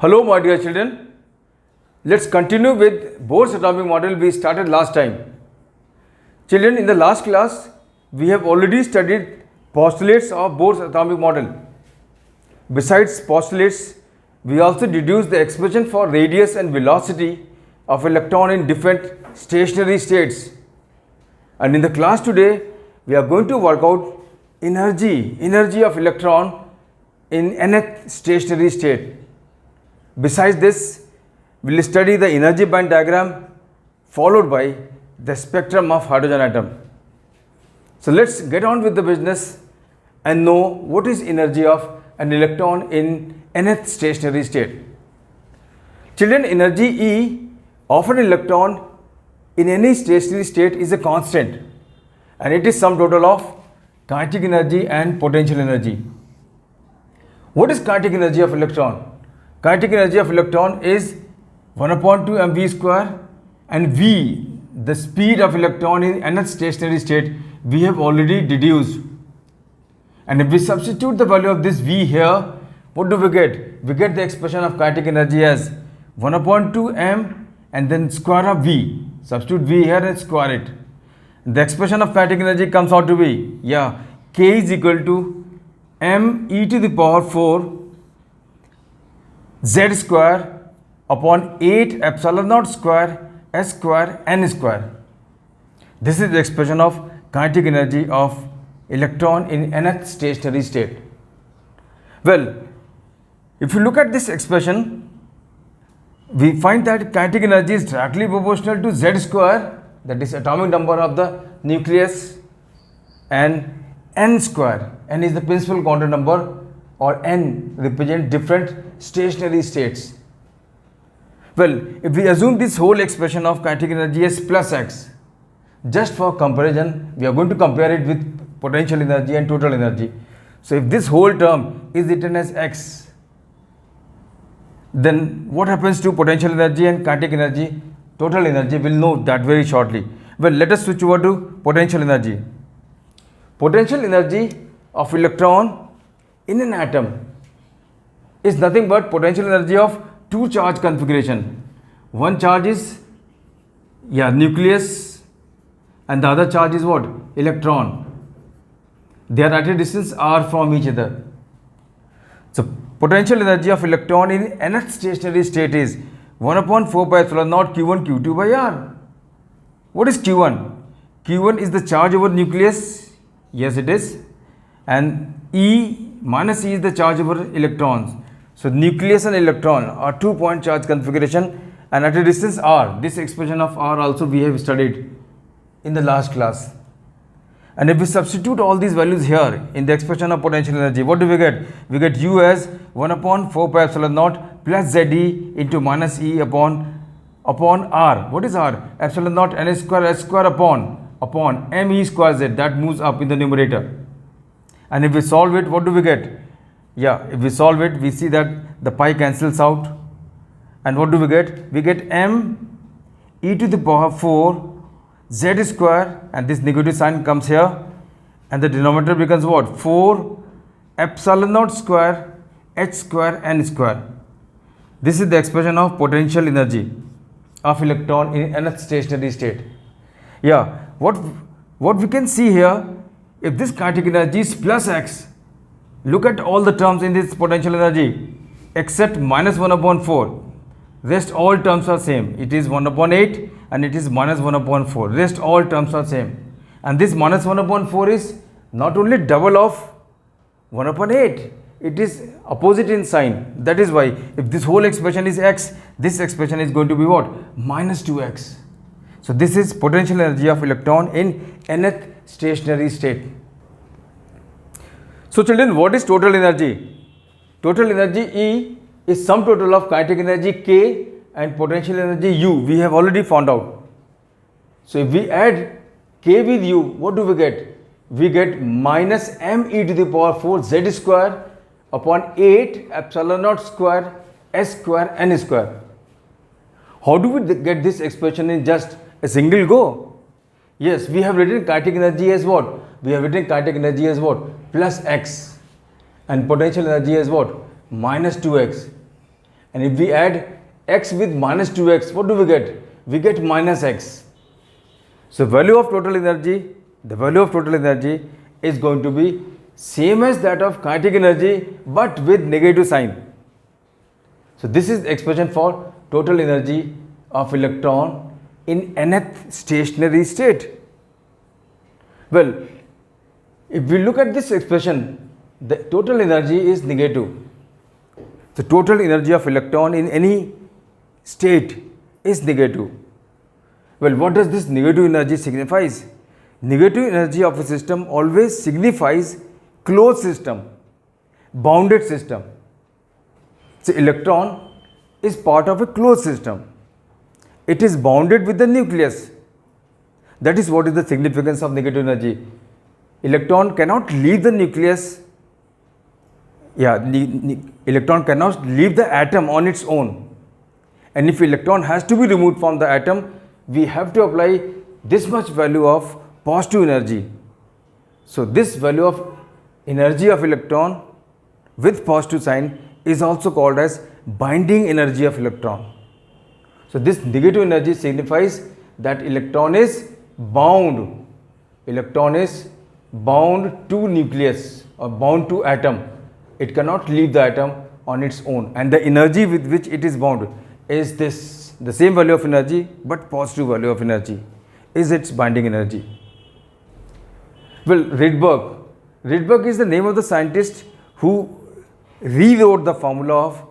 Hello my dear children, let's continue with Bohr's atomic model we started last time. Children, in the last class we have already studied postulates of Bohr's atomic model. Besides postulates, we also deduced the expression for radius and velocity of electron in different stationary states. And in the class today, we are going to work out energy of electron in nth stationary state. Besides this, we will study the energy band diagram followed by the spectrum of hydrogen atom. So let's get on with the business and know what is energy of an electron in nth stationary state. Children, energy E of an electron in any stationary state is a constant, and it is sum total of kinetic energy and potential energy. What is kinetic energy of electron? Kinetic energy of electron is 1 upon 2 mv square, and v, the speed of electron in nth stationary state, we have already deduced. And if we substitute the value of this v here, what do we get? We get the expression of kinetic energy as 1 upon 2 m and then square of v. Substitute v here and square it. The expression of kinetic energy comes out to be, k is equal to m e to the power 4 z square upon 8 epsilon naught square s square n square. This is the expression of kinetic energy of electron in nth stationary state. Well, if you look at this expression, we find that kinetic energy is directly proportional to z square, that is atomic number of the nucleus, and n square. N is the principal quantum number, or n represent different stationary states. Well, if we assume this whole expression of kinetic energy as plus x, just for comparison, we are going to compare it with potential energy and total energy. So if this whole term is written as x, then what happens to potential energy and kinetic energy, total energy? We'll know that very shortly. Well, let us switch over to potential energy. Potential energy of electron in an atom is nothing but potential energy of two charge configuration. One charge is nucleus, and the other charge is what? Electron. They are at a distance r from each other. So potential energy of electron in nth stationary state is 1 upon 4 pi epsilon naught q1 q2 by r. What is q1? Q1 is the charge over nucleus. Yes, it is. And E minus E is the charge over electrons. So nucleus and electron are 2-point charge configuration and at a distance r. This expression of r also we have studied in the last class. And if we substitute all these values here in the expression of potential energy, what do we get? We get U as 1 upon 4 pi epsilon naught plus ZE into minus E upon R. What is R? Epsilon naught n square s square upon m e square z, that moves up in the numerator. And if we solve it, what do we get? If we solve it, we see that the pi cancels out. And what do we get? We get m e to the power 4 z square, and this negative sign comes here, and the denominator becomes what? 4 epsilon naught square h square n square. This is the expression of potential energy of electron in nth stationary state. What we can see here, if this kinetic energy is plus x, look at all the terms in this potential energy except minus 1 upon 4. Rest all terms are same. It is 1 upon 8 and it is minus 1 upon 4. Rest all terms are same. And this minus 1 upon 4 is not only double of 1 upon 8, it is opposite in sign. That is why if this whole expression is x, this expression is going to be what? Minus 2x. So this is potential energy of electron in nth stationary state. So children, what is total energy? Total energy E is sum total of kinetic energy K and potential energy U. We have already found out. So if we add K with U, what do we get? We get minus m e to the power 4 z square upon 8 epsilon naught square s square n square. How do we get this expression in just a single go? Yes, we have written kinetic energy as what? We have written kinetic energy as what? Plus x, and potential energy as what? Minus 2x. And if we add x with minus 2x, what do we get? We get minus x. So value of total energy, the value of total energy is going to be same as that of kinetic energy but with negative sign. So this is the expression for total energy of electron in nth stationary state. Well, if we look at this expression, the total energy is negative. The total energy of electron in any state is negative. Well, what does this negative energy signifies? Negative energy of a system always signifies closed system, bounded system. So electron is part of a closed system. It is bounded with the nucleus. That is what is the significance of negative energy. Electron cannot leave the nucleus. Electron cannot leave the atom on its own. And if electron has to be removed from the atom, we have to apply this much value of positive energy. So this value of energy of electron with positive sign is also called as binding energy of electron. So this negative energy signifies that electron is bound. Electron is bound to nucleus or bound to atom. It cannot leave the atom on its own, and the energy with which it is bound is this, the same value of energy but positive value of energy is its binding energy. Well, Rydberg is the name of the scientist who rewrote the formula of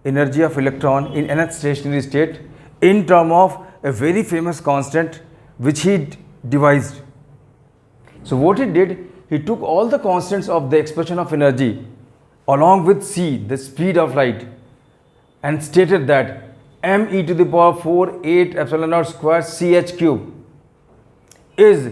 energy of electron in nth stationary state in terms of a very famous constant which he devised. So what he did, he took all the constants of the expression of energy along with c, the speed of light, and stated that m e to the power 4 8 epsilon naught square ch cube is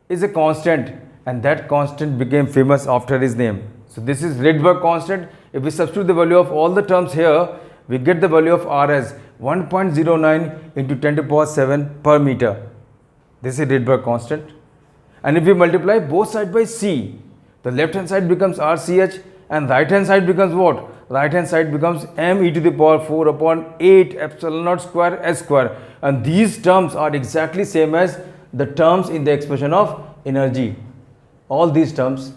a constant, and that constant became famous after his name. So this is Rydberg constant. If we substitute the value of all the terms here, we get the value of r as 1.09 into 10 to the power 7 per meter. This is Rydberg constant. And if we multiply both sides by c, the left hand side becomes rch and right hand side becomes what? Right hand side becomes m e to the power 4 upon 8 epsilon naught square s square, and these terms are exactly same as the terms in the expression of energy. All these terms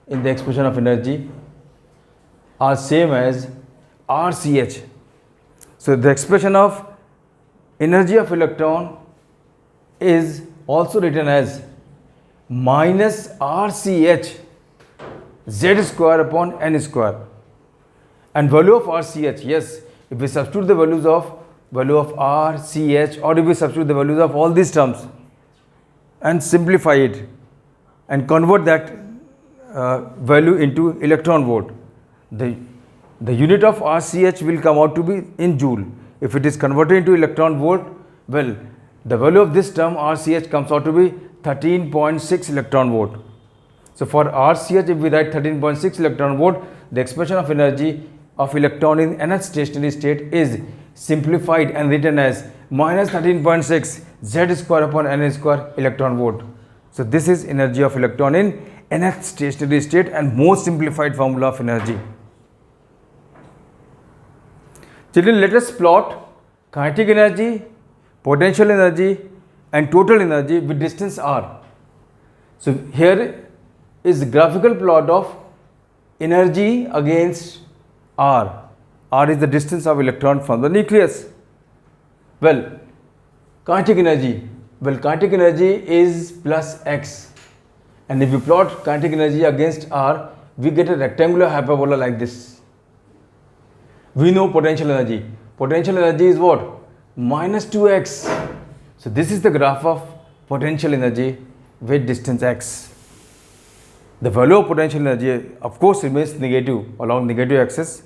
in the expression of energy are same as rch. So the expression of energy of electron is also written as minus rch z square upon n square. And value of rch, yes, if we substitute the values of rch, or if we substitute the values of all these terms and simplify it and convert that value into electron volt, the unit of rch will come out to be in joule. If it is converted into electron volt, well, the value of this term rch comes out to be 13.6 electron volt. So for rch, if we write 13.6 electron volt, the expression of energy of electron in nth stationary state is simplified and written as minus 13.6 z square upon n square electron volt. So this is energy of electron in nth stationary state and most simplified formula of energy. Children, let us plot kinetic energy, potential energy and total energy with distance r. So here is graphical plot of energy against r. R is the distance of electron from the nucleus. Well, kinetic energy. Well, kinetic energy is plus x, and if we plot kinetic energy against r, we get a rectangular hyperbola like this. We know potential energy. Potential energy is what? Minus 2x. So this is the graph of potential energy with distance x. The value of potential energy, of course, remains negative along negative axis.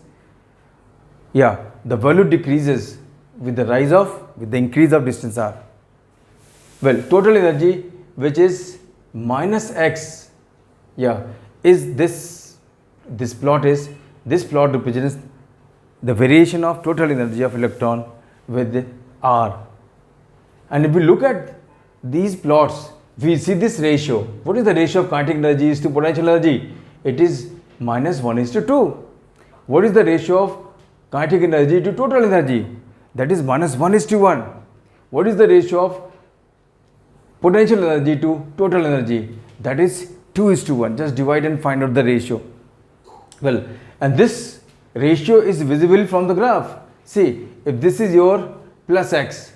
Yeah, the value decreases with the increase of distance r. Well, total energy, which is minus x, is this plot represents the variation of total energy of electron with r. And if we look at these plots, we see this ratio. What is the ratio of kinetic energy to potential energy? It is minus 1:2. What is the ratio of kinetic energy to total energy, that is -1:1. What is the ratio of potential energy to total energy? That is 2:1. Just divide and find out the ratio. Well, and this ratio is visible from the graph. See, if this is your plus x,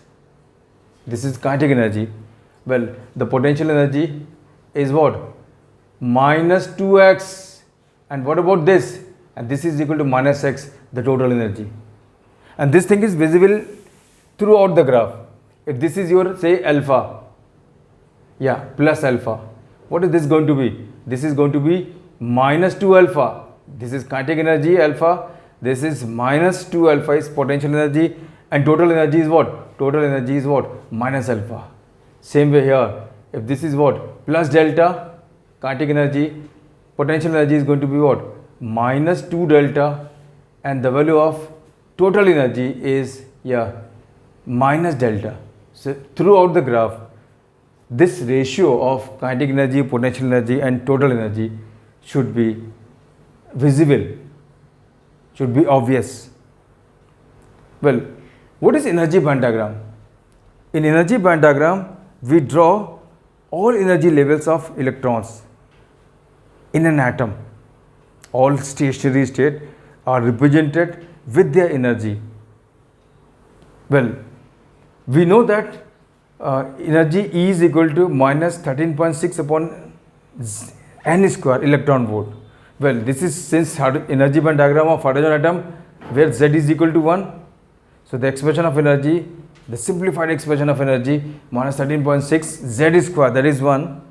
this is kinetic energy. Well, the potential energy is what? Minus 2x. And what about this? And this is equal to minus x, the total energy. And this thing is visible throughout the graph. If this is your, say, alpha, yeah, plus alpha, what is this going to be? This is going to be minus 2 alpha. This is kinetic energy alpha. This is minus 2 alpha is potential energy, and total energy is what? Total energy is what? Minus alpha. Same way here. If this is what? Plus delta, kinetic energy, potential energy is going to be what? Minus 2 delta, and the value of total energy is, yeah, minus delta. So throughout the graph, this ratio of kinetic energy, potential energy and total energy should be visible, should be obvious. Well, what is energy band diagram? In energy band diagram, we draw all energy levels of electrons in an atom. All stationary state are represented with their energy. Well, we know that energy E is equal to minus 13.6 upon n square electron volt. Well, this is since energy band diagram of hydrogen atom where Z is equal to 1. So the expression of energy, the simplified expression of energy, minus 13.6 Z square, that is 1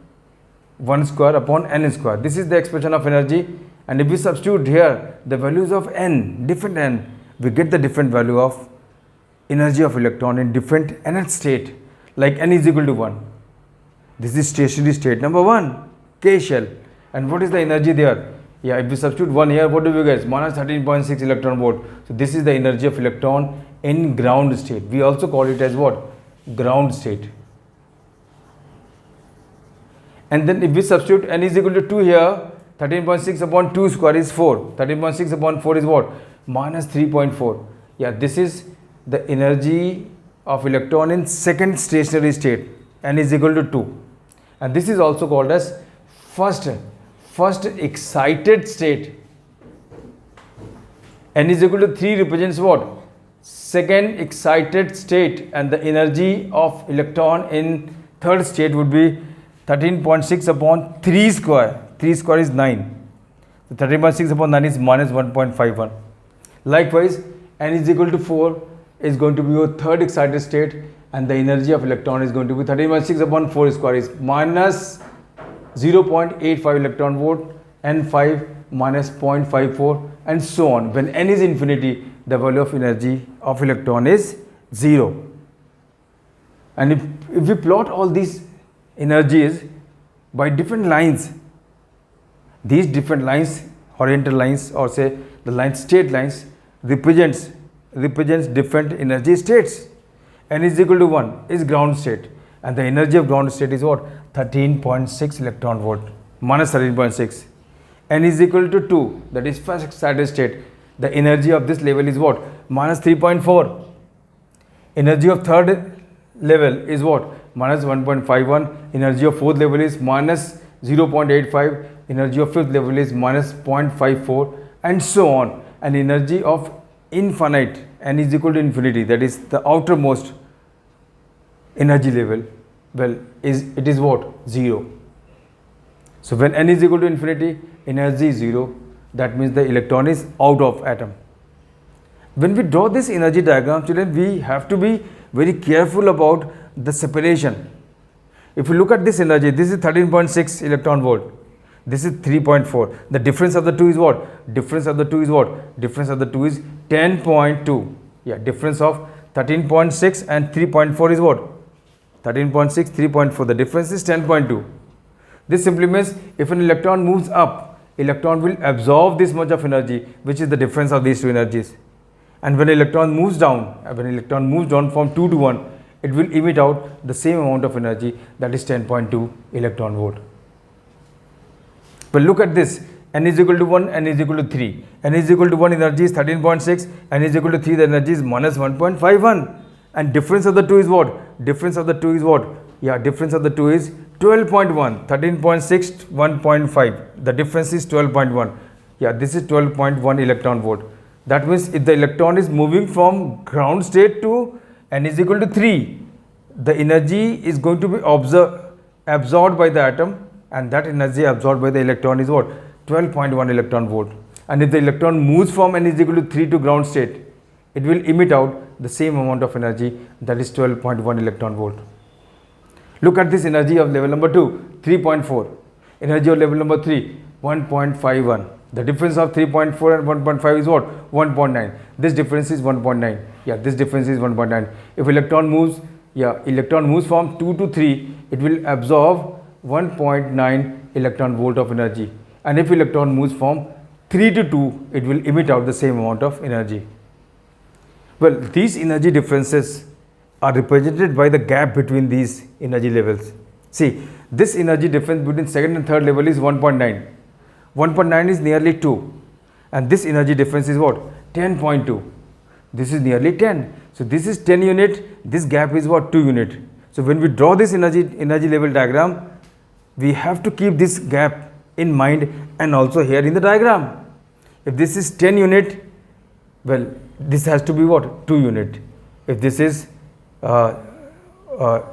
square upon n square. This is the expression of energy, and if we substitute here the values of n, different n, we get the different value of energy of electron in different nth state, like n is equal to 1. This is stationary state number 1, K shell. And what is the energy there? Yeah, if we substitute 1 here, what do we get? Minus 13.6 electron volt. So this is the energy of electron in ground state. We also call it as what? Ground state. And then if we substitute n is equal to 2 here, 13.6 upon 2 square is 4. 13.6 upon 4 is what? Minus 3.4. Yeah, this is the energy of electron in second stationary state. N is equal to 2. And this is also called as first excited state. N is equal to 3 represents what? Second excited state, and the energy of electron in third state would be 13.6 upon 3 square. 3 square is 9. So 13.6 upon 9 is minus 1.51. Likewise, N is equal to 4 is going to be your third excited state, and the energy of electron is going to be 13.6 upon 4 square is minus 0.85 electron volt, N5 minus 0.54, and so on. When N is infinity, the value of energy of electron is 0. And if we plot all these energies by different lines, these different lines, horizontal lines, or say the line state lines, represents different energy states. N is equal to 1 is ground state, and the energy of ground state is what? 13.6 electron volt, minus 13.6. N is equal to 2, that is first excited state. The energy of this level is what? Minus 3.4. Energy of third level is what? Minus 1.51. Energy of fourth level is minus 0.85. Energy of fifth level is minus 0.54, and so on. And energy of infinite, N is equal to infinity, that is the outermost energy level, well, it is what? 0. So when N is equal to infinity, energy is 0. That means the electron is out of atom. When we draw this energy diagram, children, we have to be very careful about the separation. If you look at this energy, this is 13.6 electron volt. This is 3.4. The difference of the two is what? Difference of the two is what? Difference of the two is 10.2. Yeah, difference of 13.6 and 3.4 is what? 13.6, 3.4. The difference is 10.2. This simply means if an electron moves up, electron will absorb this much of energy, which is the difference of these two energies. And when electron moves down, from 2 to 1, it will emit out the same amount of energy, that is 10.2 electron volt. But look at this. n is equal to 1, n is equal to 3. n is equal to 1, energy is 13.6, n is equal to 3, the energy is minus 1.51. And difference of the two is what? Difference of the two is what? Yeah, difference of the two is 12.1, 13.6, 1.5. The difference is 12.1. Yeah, this is 12.1 electron volt. That means if the electron is moving from ground state to n is equal to 3, the energy is going to be absorbed by the atom, and that energy absorbed by the electron is what? 12.1 electron volt. And if the electron moves from n is equal to 3 to ground state, it will emit out the same amount of energy, that is 12.1 electron volt. Look at this energy of level number 2, 3.4. Energy of level number 3, 1.51. The difference of 3.4 and 1.5 is what? 1.9. This difference is 1.9. Yeah, this difference is 1.9. If electron moves from 2 to 3, it will absorb 1.9 electron volt of energy. And if electron moves from 3 to 2, it will emit out the same amount of energy. Well, these energy differences are represented by the gap between these energy levels. See, this energy difference between second and third level is 1.9. 1.9 is nearly 2. And this energy difference is what? 10.2. This is nearly 10. So this is 10 unit. This gap is what? 2 unit. So when we draw this energy level diagram, we have to keep this gap in mind and also here in the diagram. If this is 10 unit, well, this has to be what? 2 unit. If this is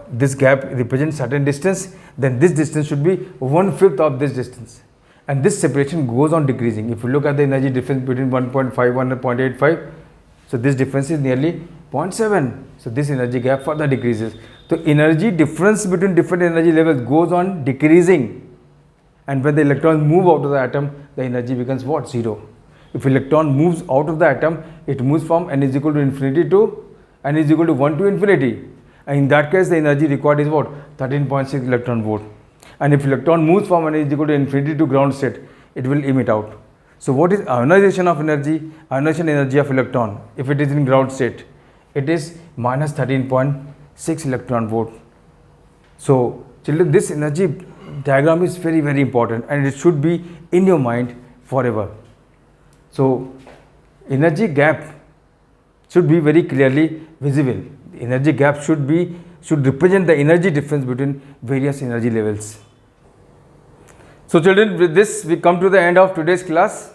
this gap represents certain distance, then this distance should be 1/5 of this distance. And this separation goes on decreasing. If you look at the energy difference between 1.51 and 0.85, so this difference is nearly 0.7. So this energy gap further decreases. So energy difference between different energy levels goes on decreasing. And when the electrons move out of the atom, the energy becomes what? 0. If electron moves out of the atom, it moves from n is equal to infinity to n is equal to 1 to infinity. And in that case, the energy required is what? 13.6 electron volt. And if electron moves from n is equal to infinity to ground state, it will emit out. So what is ionization of energy? Ionization energy of electron, if it is in ground state, it is minus 13.6 electron volt. So children, this energy diagram is very, very important and it should be in your mind forever. So energy gap should be very clearly visible. The energy gap should represent the energy difference between various energy levels. So children, with this we come to the end of today's class.